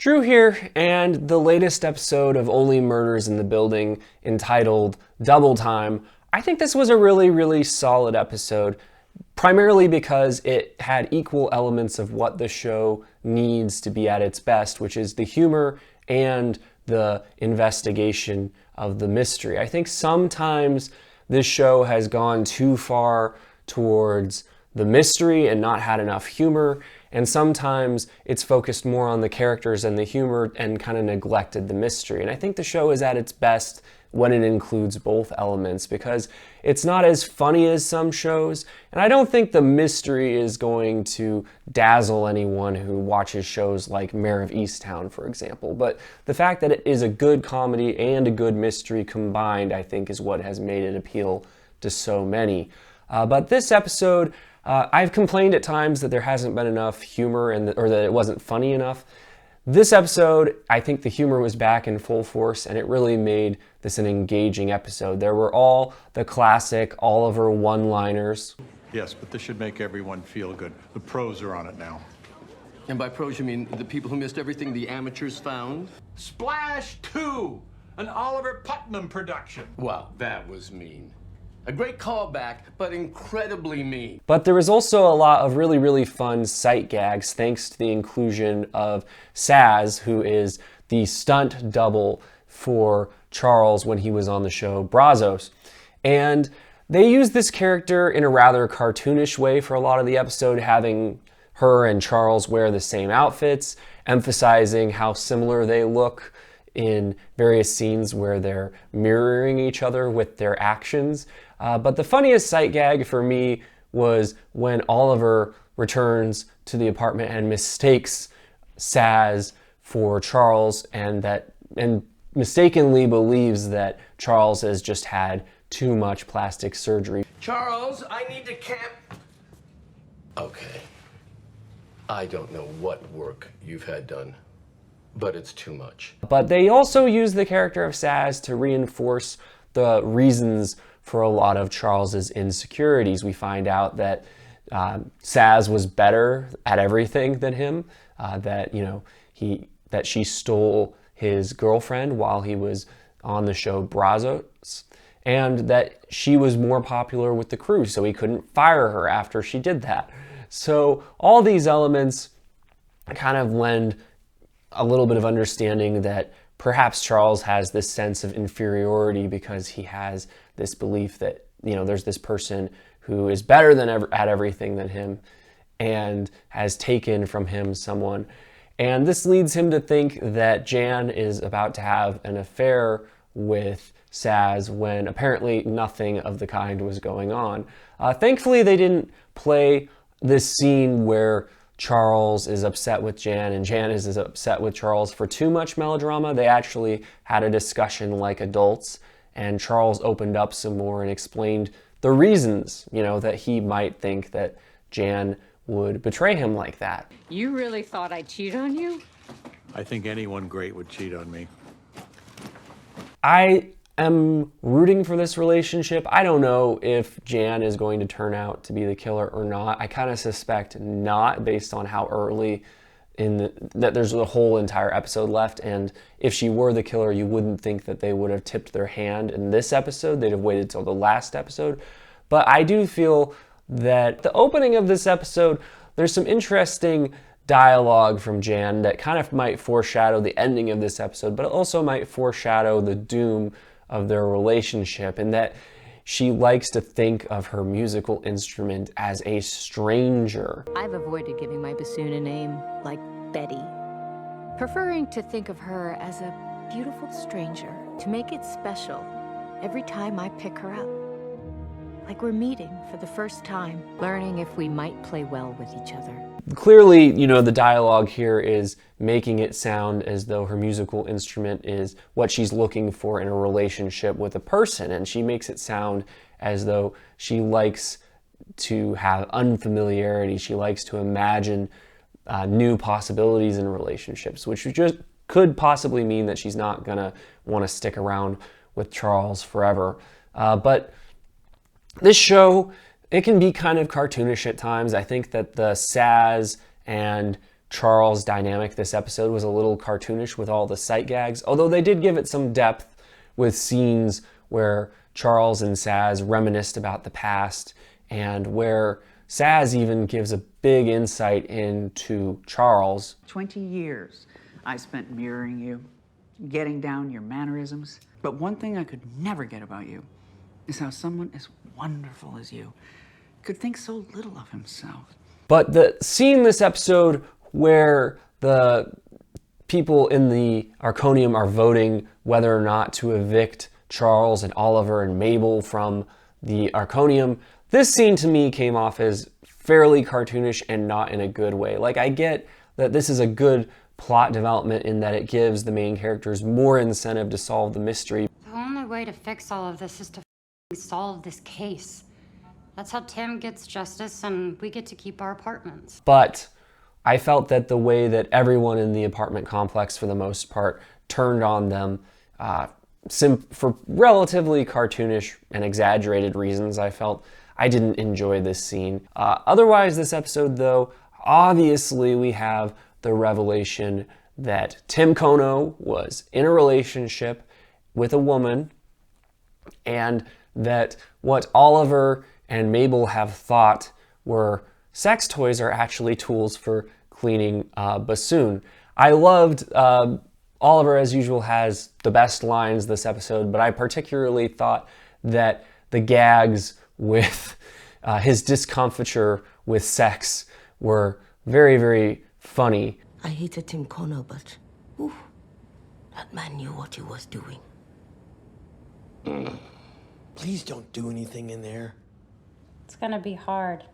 Drew here, and the latest episode of Only Murders in the Building, entitled Double Time. I think this was a really solid episode, primarily because it had equal elements of what the show needs to be at its best, which is the humor and the investigation of the mystery. I think sometimes this show has gone too far towards the mystery and not had enough humor, and sometimes it's focused more on the characters and the humor and kind of neglected the mystery. And I think the show is at its best when it includes both elements, because it's not as funny as some shows, and I don't think the mystery is going to dazzle anyone who watches shows like Mayor of Easttown, for example. But the fact that it is a good comedy and a good mystery combined, I think, is what has made it appeal to so many. But this episode, I've complained at times that there hasn't been enough humor or that it wasn't funny enough. This episode, I think the humor was back in full force, and it really made this an engaging episode. There were all the classic Oliver one-liners. Yes, but this should make everyone feel good. The pros are on it now. And by pros, you mean the people who missed everything the amateurs found? Splash 2, an Oliver Putnam production. Wow, that was mean. A great callback, but incredibly mean. But there was also a lot of really fun sight gags thanks to the inclusion of Saz, who is the stunt double for Charles when he was on the show Brazos. And they used this character in a rather cartoonish way for a lot of the episode, having her and Charles wear the same outfits, emphasizing how similar they look in various scenes where they're mirroring each other with their actions. But the funniest sight gag for me was when Oliver returns to the apartment and mistakes Saz for Charles, and mistakenly believes that Charles has just had too much plastic surgery. Charles, I need to camp. Okay. I don't know what work you've had done, but it's too much. But they also use the character of Saz to reinforce the reasons for a lot of Charles's insecurities. We find out that Saz was better at everything than him, that she stole his girlfriend while he was on the show Brazos, and that she was more popular with the crew, so he couldn't fire her after she did that. So all these elements kind of lend a little bit of understanding that perhaps Charles has this sense of inferiority because he has this belief that, there's this person who is better at everything than him and has taken from him someone. And this leads him to think that Jan is about to have an affair with Saz when apparently nothing of the kind was going on. Thankfully, they didn't play this scene where Charles is upset with Jan and Jan is upset with Charles for too much melodrama. They actually had a discussion like adults, and Charles opened up some more and explained the reasons, that he might think that Jan would betray him like that. You really thought I'd cheat on you? I think anyone great would cheat on me. I am rooting for this relationship. I don't know if Jan is going to turn out to be the killer or not. I kind of suspect not, based on how early that there's a whole entire episode left, and if she were the killer, you wouldn't think that they would have tipped their hand in this episode. They'd have waited till the last episode. But I do feel that the opening of this episode, there's some interesting dialogue from Jan that kind of might foreshadow the ending of this episode, but it also might foreshadow the doom of their relationship, in that she likes to think of her musical instrument as a stranger. I've avoided giving my bassoon a name like Betty, preferring to think of her as a beautiful stranger, to make it special every time I pick her up. Like we're meeting for the first time, learning if we might play well with each other. Clearly, the dialogue here is making it sound as though her musical instrument is what she's looking for in a relationship with a person, and she makes it sound as though she likes to have unfamiliarity. She likes to imagine new possibilities in relationships, which just could possibly mean that she's not gonna want to stick around with Charles forever. But this show, it can be kind of cartoonish at times. I think that the Saz and Charles Dynamic this episode was a little cartoonish with all the sight gags, although they did give it some depth with scenes where Charles and Saz reminisced about the past, and where Saz even gives a big insight into Charles. 20 years I spent mirroring you, getting down your mannerisms. But one thing I could never get about you is how someone as wonderful as you could think so little of himself. But the scene this episode where the people in the Arconium are voting whether or not to evict Charles and Oliver and Mabel from the Arconium, this scene to me came off as fairly cartoonish and not in a good way. Like, I get that this is a good plot development in that it gives the main characters more incentive to solve the mystery. The only way to fix all of this is to solve this case. That's how Tim gets justice and we get to keep our apartments. But I felt that the way that everyone in the apartment complex, for the most part, turned on them for relatively cartoonish and exaggerated reasons, I didn't enjoy this scene. Otherwise, this episode, though, obviously we have the revelation that Tim Kono was in a relationship with a woman, and that what Oliver and Mabel have thought were sex toys are actually tools for cleaning bassoon. I loved Oliver, as usual, has the best lines this episode, but I particularly thought that the gags with his discomfiture with sex were very, very funny. I hated Tim Kono, but that man knew what he was doing. Please don't do anything in there. It's gonna be hard.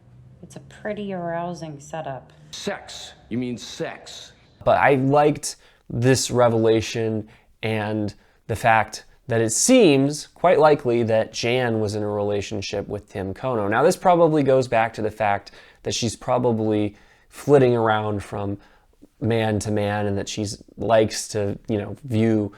It's a pretty arousing setup. Sex. You mean sex. But I liked this revelation and the fact that it seems quite likely that Jan was in a relationship with Tim Kono. Now, this probably goes back to the fact that she's probably flitting around from man to man, and that she likes to, view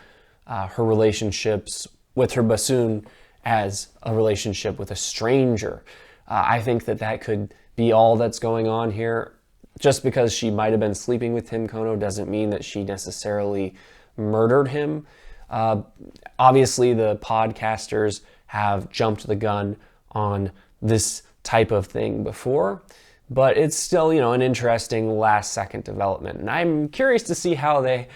her relationships with her bassoon as a relationship with a stranger. I think that could be all that's going on here. Just because she might have been sleeping with Tim Kono doesn't mean that she necessarily murdered him. Obviously, the podcasters have jumped the gun on this type of thing before, but it's still, an interesting last-second development. And I'm curious to see how they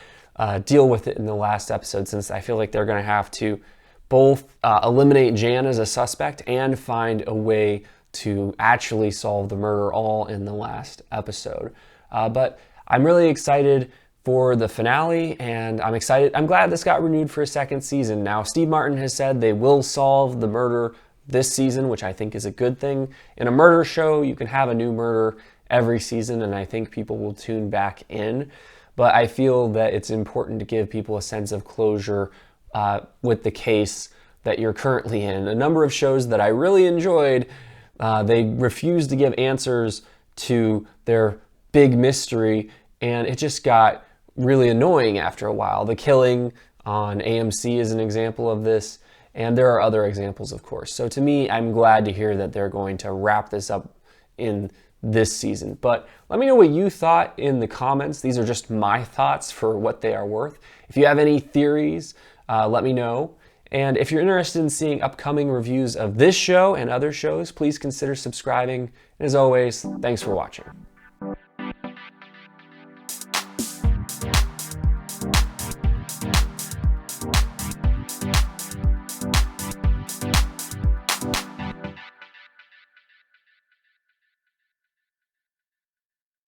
deal with it in the last episode, since I feel like they're going to have to both eliminate Jan as a suspect and find a way to actually solve the murder all in the last episode. But I'm really excited for the finale, and I'm glad this got renewed for a second season. Now, Steve Martin has said they will solve the murder this season, which I think is a good thing. In a murder show, you can have a new murder every season, and I think people will tune back in. But I feel that it's important to give people a sense of closure with the case that you're currently in. A number of shows that I really enjoyed, they refused to give answers to their big mystery, and it just got really annoying after a while. The Killing on AMC is an example of this, and there are other examples, of course. So to me, I'm glad to hear that they're going to wrap this up in this season. But let me know what you thought in the comments. These are just my thoughts for what they are worth. If you have any theories, let me know. And if you're interested in seeing upcoming reviews of this show and other shows, please consider subscribing. And as always, thanks for watching.